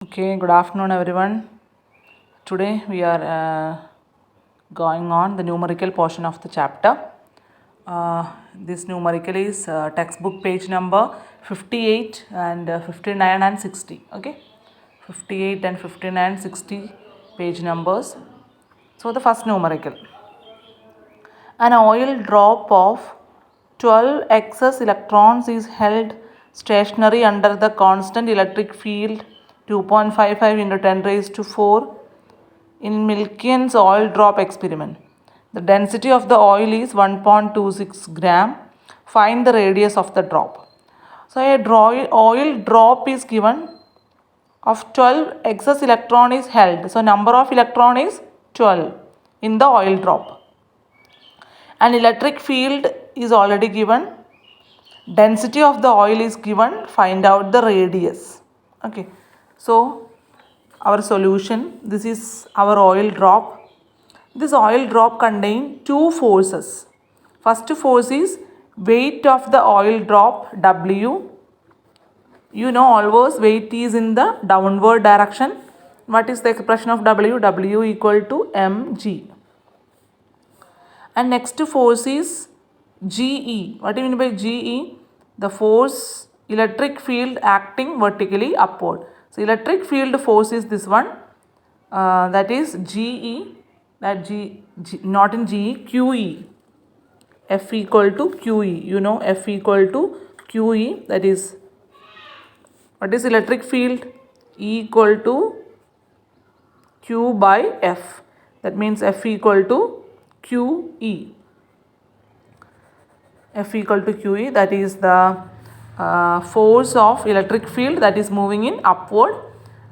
Okay, good afternoon, everyone. Today we are going on the numerical portion of the chapter. This numerical is textbook page number 58 and 59 and 60. Okay, 58 and 59 60 page numbers. So, the first numerical, an oil drop of 12 excess electrons is held stationary under the constant electric field 2.55 into 10 raised to 4 in Milken's oil drop experiment. The density of the oil is 1.26 gram. Find the radius of the drop. So a oil drop is given of 12 excess electron is held. So number of electron is 12 in the oil drop. An electric field is already given. Density of the oil is given. Find out the radius. Okay. So our solution, this is our oil drop. This oil drop contains two forces. First force is weight of the oil drop W. You know always weight is in the downward direction. What is the expression of W? W equal to mg. And next force is GE. What do you mean by GE? The force electric field acting vertically upward. So electric field force is this one. That is GE. That G not in GE, QE. F equal to QE. You know F equal to QE. That is, what is electric field? E equal to Q by F. That means F equal to QE. F equal to QE, that is the force of electric field that is moving in upward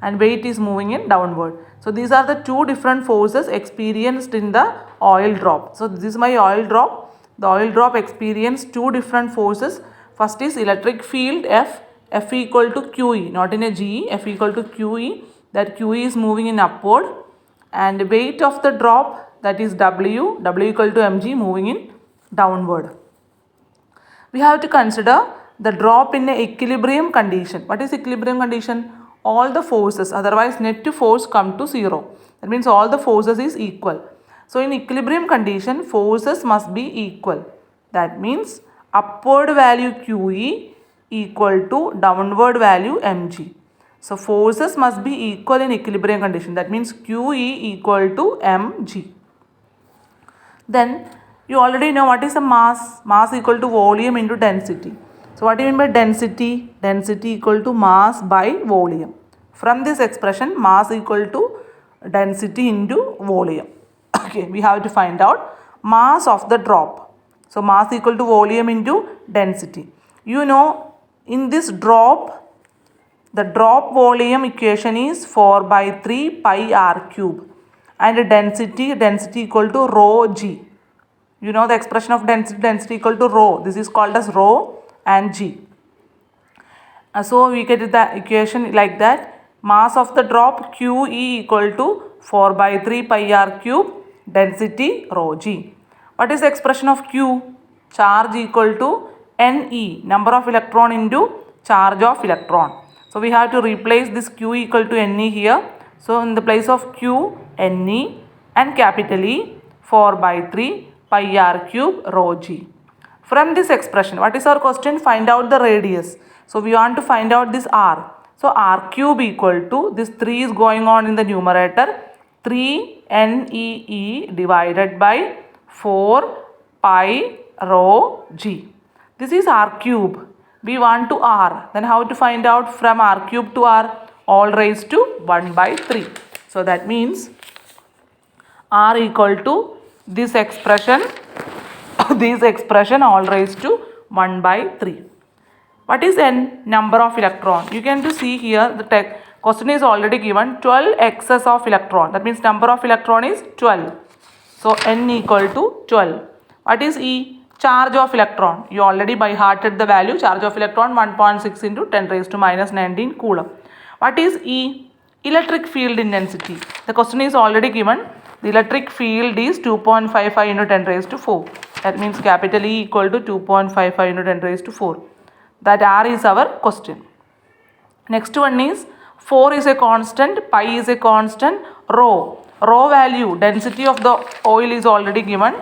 and weight is moving in downward. So these are the two different forces experienced in the oil drop. So this is my oil drop. The oil drop experienced two different forces. First is electric field F equal to QE, not in a GE, F equal to QE, that QE is moving in upward, and weight of the drop, that is W equal to mg, moving in downward. We have to consider the drop in a equilibrium condition. What is equilibrium condition? All the forces, otherwise net force come to 0. That means all the forces is equal. So in equilibrium condition, forces must be equal. That means upward value QE equal to downward value mg. So forces must be equal in equilibrium condition. That means QE equal to mg. Then you already know what is the mass. Mass equal to volume into density. So what do you mean by density? Density equal to mass by volume. From this expression, mass equal to density into volume. Okay, we have to find out mass of the drop. So mass equal to volume into density. You know, in this drop, the drop volume equation is 4 by 3 pi r cube, and density equal to rho g. You know the expression of density equal to rho. This is called as rho and g. So we get the equation like that. Mass of the drop QE equal to 4 by 3 pi r cube, density rho g. What is the expression of Q? Charge equal to Ne, number of electron into charge of electron. So we have to replace this Q equal to Ne here. So in the place of Q, Ne, and capital E, 4 by 3 pi r cube rho g. From this expression, what is our question? Find out the radius. So we want to find out this r. So r cube equal to, this 3 is going on in the numerator, 3 NEE divided by 4 pi rho g. This is r cube. We want to r. Then how to find out from r cube to r? All raised to 1 by 3. So that means r equal to this expression all raised to 1 by 3. What is n? Number of electron. You can see here the question is already given 12 excess of electron. That means number of electron is 12. So n equal to 12. What is E? Charge of electron. You already by hearted the value. Charge of electron 1.6 into 10 raised to minus 19 coulomb. What is E? Electric field intensity. The question is already given. The electric field is 2.55 into 10 raised to 4. That means capital E equal to 2.55 into 10 raised to 4. That R is our question. Next one is 4 is a constant, pi is a constant, rho value, density of the oil is already given.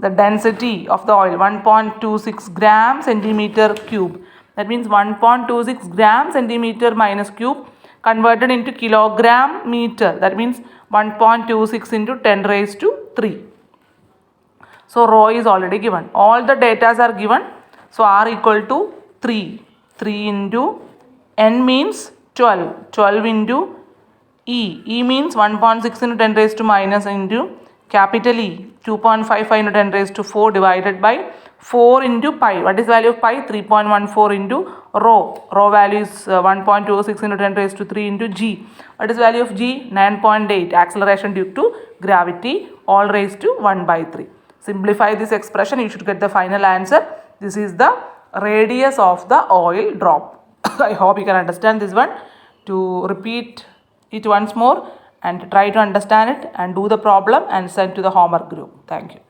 The density of the oil 1.26 gram centimeter cube. That means 1.26 gram centimeter minus cube converted into kilogram meter. That means 1.26 into 10 raised to 3. So rho is already given. All the datas are given. So R equal to 3. 3 into N means 12. 12 into E. E means 1.6 into 10 raised to minus into capital E. 2.55 into 10 raised to 4 divided by 4 into pi. What is value of pi? 3.14 into rho. Rho value is 1.26 into 10 raised to 3 into g. What is value of g? 9.8. Acceleration due to gravity, all raised to 1 by 3. Simplify this expression, you should get the final answer. This is the radius of the oil drop. I hope you can understand this one. To repeat it once more and try to understand it and do the problem and send to the homework group. Thank you.